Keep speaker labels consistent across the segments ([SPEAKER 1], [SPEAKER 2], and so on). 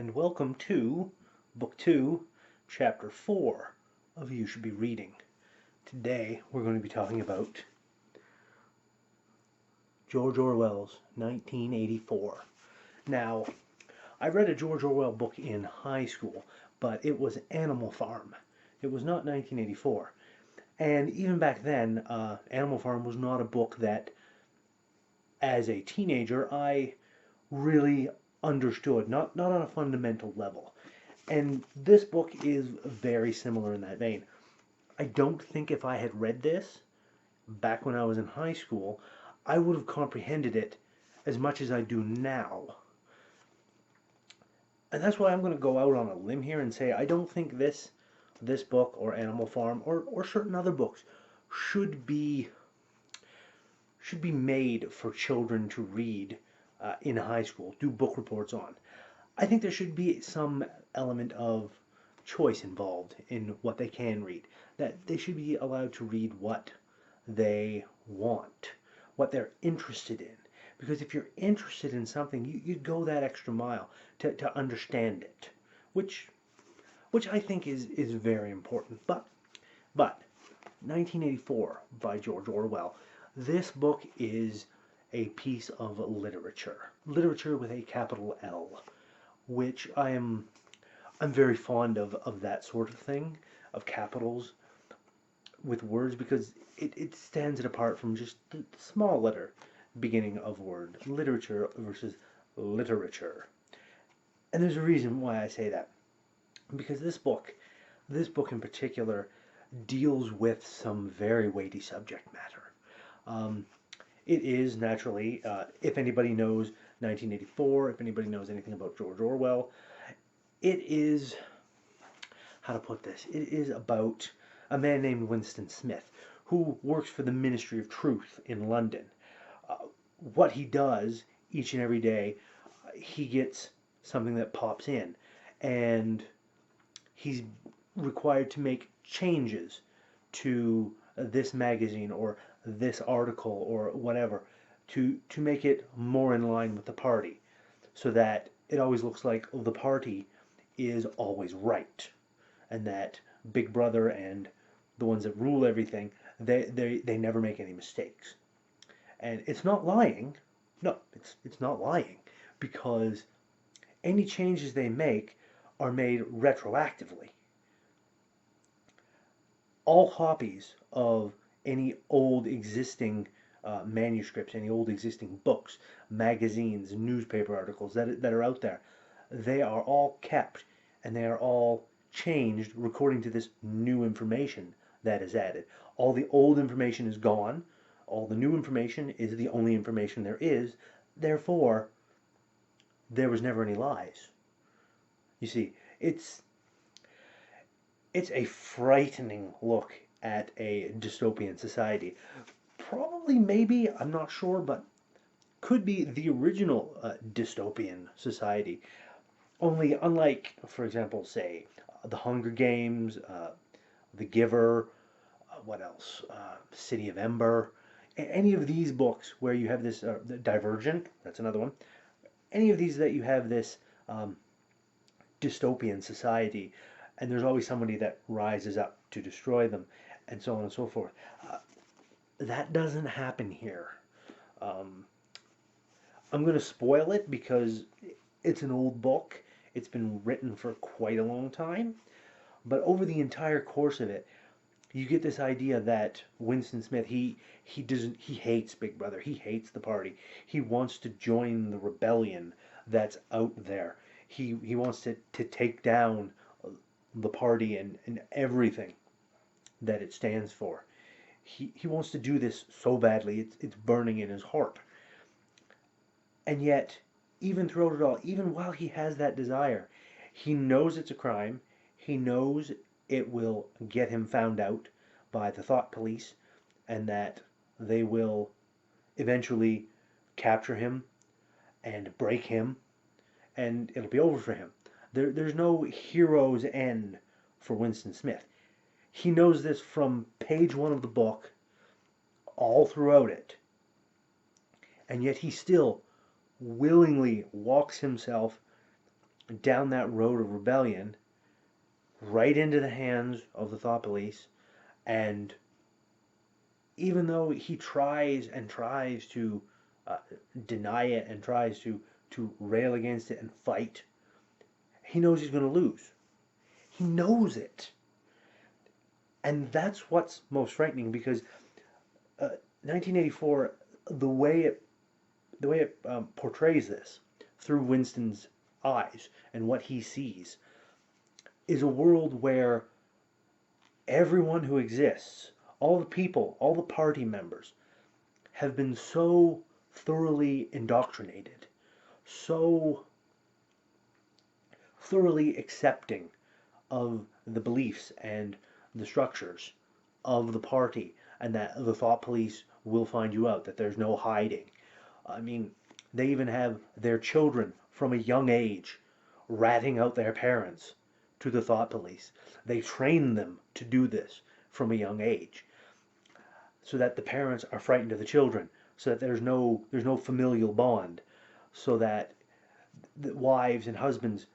[SPEAKER 1] and welcome to Book 2, Chapter 4 of You Should Be Reading. Today we're going to be talking about George Orwell's 1984. Now, I read a George Orwell book in high school, but it was Animal Farm. It was not 1984. And even back then, Animal Farm was not a book that, as a teenager, I really understood, not on a fundamental level. And this book is very similar in that vein. I don't think if I had read this back when I was in high school, I would have comprehended it as much as I do now. And that's why I'm going to go out on a limb here and say I don't think this book or Animal Farm or certain other books should be made for children to read in high school, do book reports on. I think there should be some element of choice involved in what they can read. That they should be allowed to read what they want, what they're interested in. Because if you're interested in something, you go that extra mile to understand it, which I think is very important. But 1984 by George Orwell. This book is a piece of literature with a capital L, which I'm very fond of that sort of thing, of capitals with words, because it stands it apart from just the small letter beginning of word, literature versus literature. And there's a reason why I say that, because this book in particular deals with some very weighty subject matter. It is naturally, if anybody knows 1984, if anybody knows anything about George Orwell, it is, how to put this, it is about a man named Winston Smith who works for the Ministry of Truth in London. What he does each and every day, he gets something that pops in, and he's required to make changes to this magazine or this article or whatever to make it more in line with the party, so that it always looks like the party is always right, and that Big Brother and the ones that rule everything, they never make any mistakes. And it's not lying. No, it's not lying, because any changes they make are made retroactively. All copies of any old existing manuscripts, any old existing books, magazines, newspaper articles that are out there, they are all kept, and they are all changed according to this new information that is added. All the old information is gone. All the new information is the only information there is. Therefore, there was never any lies. You see, it's a frightening look at a dystopian society. Probably, maybe, I'm not sure, but could be the original dystopian society. Only, unlike, for example, say, The Hunger Games, The Giver, what else? City of Ember. Any of these books where you have this, Divergent, that's another one. Any of these that you have this dystopian society, and there's always somebody that rises up to destroy them, and so on and so forth. That doesn't happen here. Um, I'm going to spoil it because it's an old book. It's been written for quite a long time. But over the entire course of it, you get this idea that Winston Smith, he hates Big Brother. He hates the party. He wants to join the rebellion that's out there. He wants to take down the party and everything that it stands for. He wants to do this so badly, it's burning in his heart. And yet, even throughout it all, even while he has that desire, he knows it's a crime. He knows it will get him found out by the thought police, and that they will eventually capture him and break him, and it'll be over for him. There's no hero's end for Winston Smith. He knows this from page 1 of the book, all throughout it, and yet he still willingly walks himself down that road of rebellion, right into the hands of the thought police. And even though he tries and tries to uh, deny it and tries to rail against it and fight, he knows he's going to lose. He knows it. And that's what's most frightening, because 1984, the way it portrays this through Winston's eyes and what he sees is a world where everyone who exists, all the people, all the party members, have been so thoroughly indoctrinated, so thoroughly accepting of the beliefs and the structures of the party, and that the thought police will find you out, that there's no hiding. I mean, they even have their children from a young age ratting out their parents to the thought police. They train them to do this from a young age, so that the parents are frightened of the children, so that there's no familial bond, so that the wives and husbands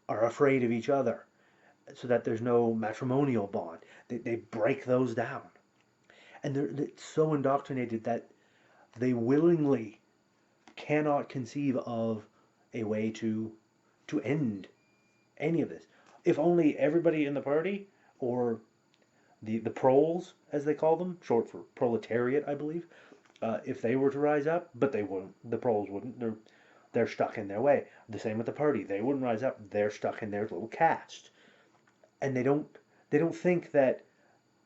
[SPEAKER 1] are afraid of each other, so that there's no matrimonial bond. They break those down. And they're so indoctrinated that they willingly cannot conceive of a way to end any of this. If only everybody in the party, or the proles, as they call them, short for proletariat, I believe, if they were to rise up, but they wouldn't. The proles wouldn't. They're stuck in their way. The same with the party. They wouldn't rise up. They're stuck in their little caste, and they don't think that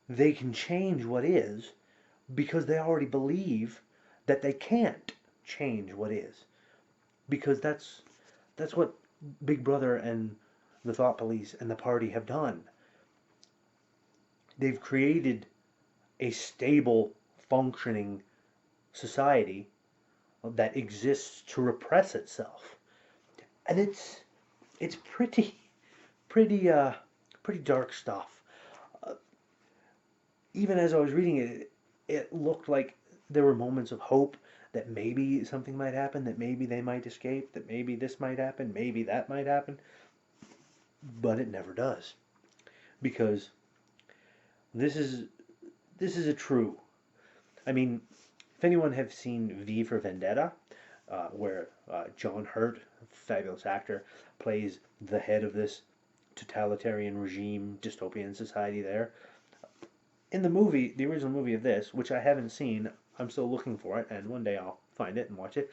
[SPEAKER 1] they can change what is, because they already believe that they can't change what is, because that's what Big Brother and the thought police and the party have done. They've created a stable, functioning society that exists to repress itself, and it's pretty pretty dark stuff. Uh, Even as I was reading it, it looked like there were moments of hope that maybe something might happen, that maybe they might escape, that maybe this might happen, maybe that might happen, but it never does, because this is this is a true. I mean, if anyone have seen V for Vendetta, where John Hurt, fabulous actor, plays the head of this totalitarian regime, dystopian society there. In the movie, the original movie of this, which I haven't seen, I'm still looking for it, and one day I'll find it and watch it.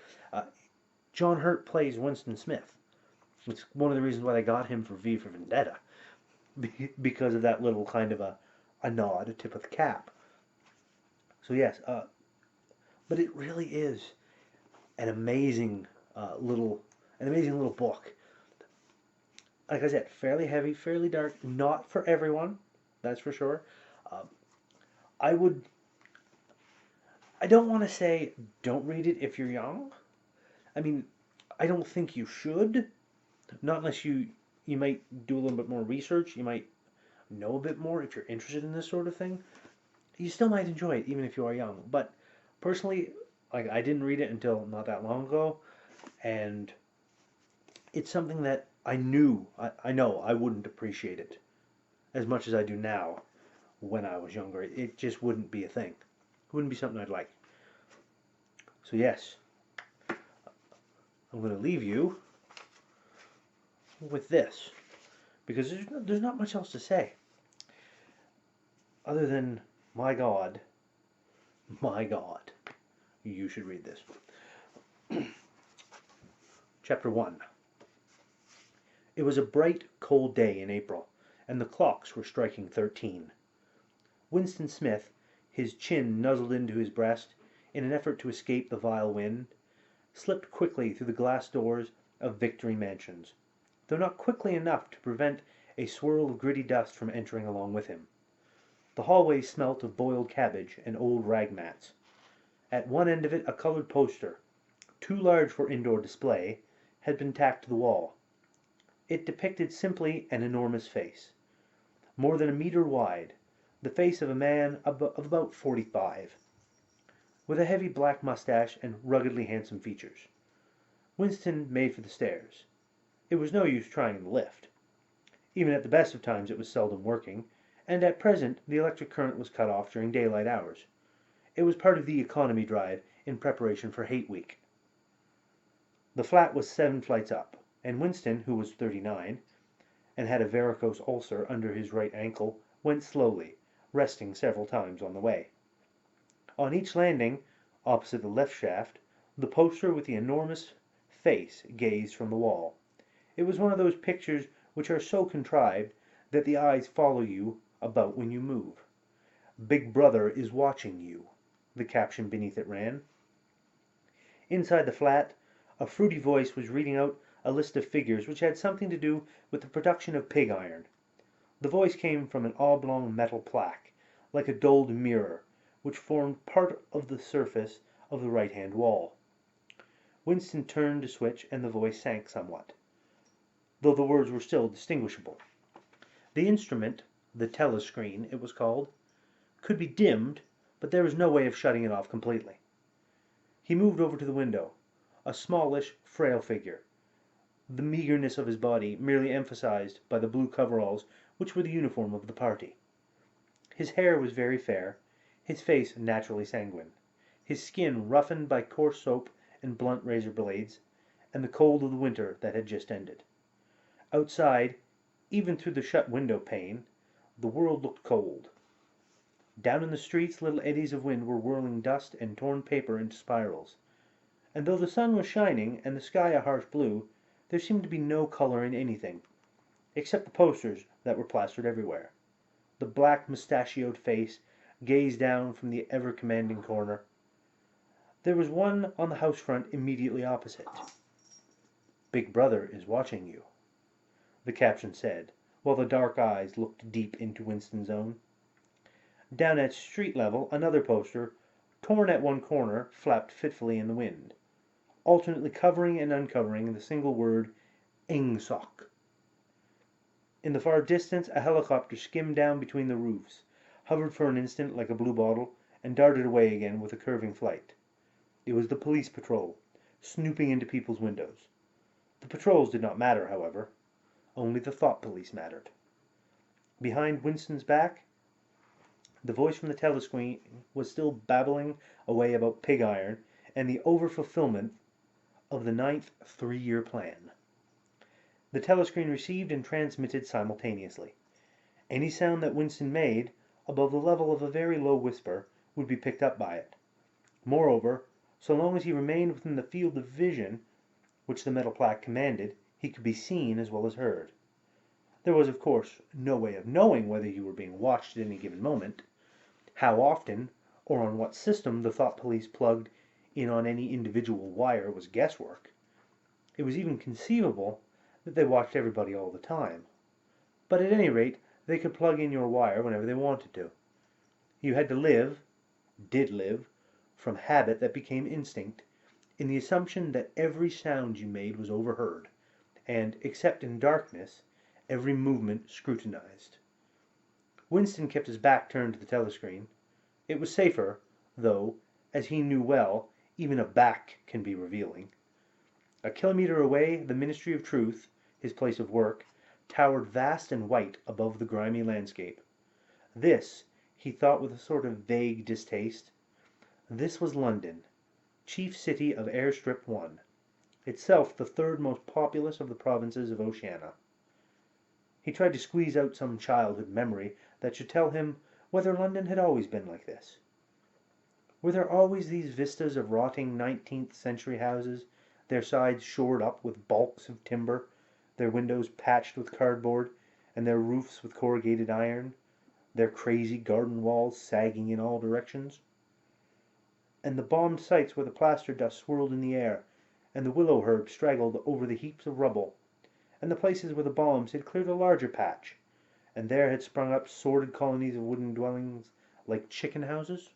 [SPEAKER 1] John Hurt plays Winston Smith. It's one of the reasons why they got him for V for Vendetta, because of that little kind of a nod, a tip of the cap. So yes, but it really is an amazing an amazing little book. Like I said, fairly heavy, fairly dark, not for everyone, that's for sure. Uh, I would, I don't want to say don't read it if you're young. I mean, I don't think you should, not unless you might do a little bit more research. You might know a bit more if you're interested in this sort of thing. You still might enjoy it even if you are young. But personally, like, I didn't read it until not that long ago, and it's something that I know I wouldn't appreciate it as much as I do now when I was younger. It just wouldn't be a thing. It wouldn't be something I'd like. So yes, I'm going to leave you with this, because there's not much else to say other than, my God, you should read this. Chapter 1. It was a bright, cold day in April, and the clocks were striking 13. Winston Smith, his chin nuzzled into his breast, in an effort to escape the vile wind, slipped quickly through the glass doors of Victory Mansions, though not quickly enough to prevent a swirl of gritty dust from entering along with him. The hallway smelt of boiled cabbage and old rag mats. At one end of it a colored poster, too large for indoor display, had been tacked to the wall. It depicted simply an enormous face, more than a meter wide, the face of a man of about 45, with a heavy black mustache and ruggedly handsome features. Winston made for the stairs. It was no use trying the lift. Even at the best of times it was seldom working, and at present the electric current was cut off during daylight hours. It was part of the economy drive in preparation for Hate Week. The flat was 7 flights up, and Winston, who was 39, and had a varicose ulcer under his right ankle, went slowly, resting several times on the way. On each landing, opposite the lift shaft, the poster with the enormous face gazed from the wall. It was one of those pictures which are so contrived that the eyes follow you about when you move. "Big Brother is watching you," the caption beneath it ran. Inside the flat, a fruity voice was reading out a list of figures which had something to do with the production of pig iron. The voice came from an oblong metal plaque, like a dulled mirror, which formed part of the surface of the right-hand wall. Winston turned a switch and the voice sank somewhat, though the words were still distinguishable. The instrument, the telescreen it was called, could be dimmed, but there was no way of shutting it off completely. He moved over to the window, a smallish, frail figure, the meagerness of his body merely emphasized by the blue coveralls which were the uniform of the party. His hair was very fair, his face naturally sanguine, his skin roughened by coarse soap and blunt razor blades, and the cold of the winter that had just ended. Outside, even through the shut window pane, the world looked cold. Down in the streets little eddies of wind were whirling dust and torn paper into spirals, and though the sun was shining and the sky a harsh blue, there seemed to be no color in anything, except the posters that were plastered everywhere. The black mustachioed face gazed down from the ever-commanding corner. There was one on the house front immediately opposite. "Big Brother is watching you," the caption said, while the dark eyes looked deep into Winston's own. Down at street level, another poster, torn at one corner, flapped fitfully in the wind, alternately covering and uncovering the single word "Ingsoc." In the far distance a helicopter skimmed down between the roofs, hovered for an instant like a bluebottle, and darted away again with a curving flight. It was the police patrol, snooping into people's windows. The patrols did not matter, however. Only the thought police mattered. Behind Winston's back, the voice from the telescreen was still babbling away about pig iron and the over-fulfillment of the 9th three-year plan. The telescreen received and transmitted simultaneously. Any sound that Winston made, above the level of a very low whisper, would be picked up by it. Moreover, so long as he remained within the field of vision which the metal plaque commanded, he could be seen as well as heard. There was, of course, no way of knowing whether you were being watched at any given moment. How often, or on what system the thought police plugged in on any individual wire was guesswork. It was even conceivable that they watched everybody all the time. But at any rate, they could plug in your wire whenever they wanted to. You had to did live, from habit that became instinct, in the assumption that every sound you made was overheard, and, except in darkness, every movement scrutinized. Winston kept his back turned to the telescreen. It was safer, though, as he knew well, even a back can be revealing. A kilometer away, the Ministry of Truth, his place of work, towered vast and white above the grimy landscape. This, he thought with a sort of vague distaste, this was London, chief city of Airstrip 1, itself the third most populous of the provinces of Oceania. He tried to squeeze out some childhood memory that should tell him whether London had always been like this. Were there always these vistas of rotting 19th century houses, their sides shored up with balks of timber, their windows patched with cardboard, and their roofs with corrugated iron, their crazy garden walls sagging in all directions? And the bombed sites where the plaster dust swirled in the air, and the willow herb straggled over the heaps of rubble, and the places where the bombs had cleared a larger patch, and there had sprung up sordid colonies of wooden dwellings like chicken houses?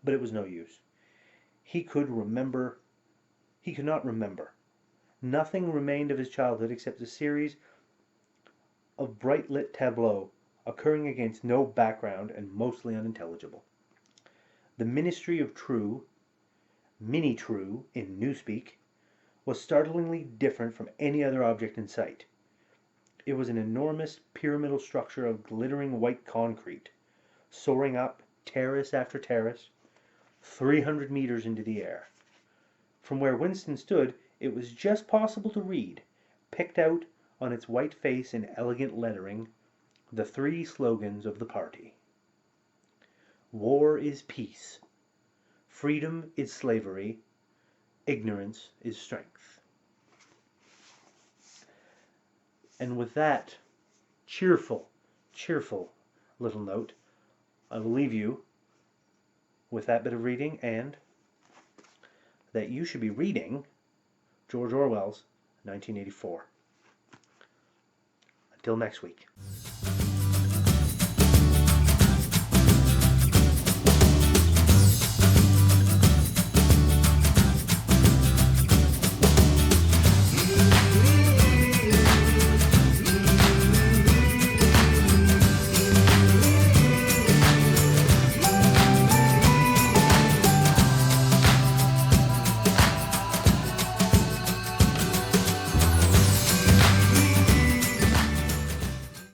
[SPEAKER 1] But it was no use. He could not remember. Nothing remained of his childhood except a series of bright lit tableaux occurring against no background and mostly unintelligible. The Ministry of True, Mini True in Newspeak, was startlingly different from any other object in sight. It was an enormous pyramidal structure of glittering white concrete, soaring up terrace after terrace, 300 meters into the air. From where Winston stood, it was just possible to read, picked out on its white face in elegant lettering, the three slogans of the party. War is peace. Freedom is slavery. Ignorance is strength. And with that cheerful little note, I will leave you with that bit of reading, and that you should be reading George Orwell's 1984. Until next week.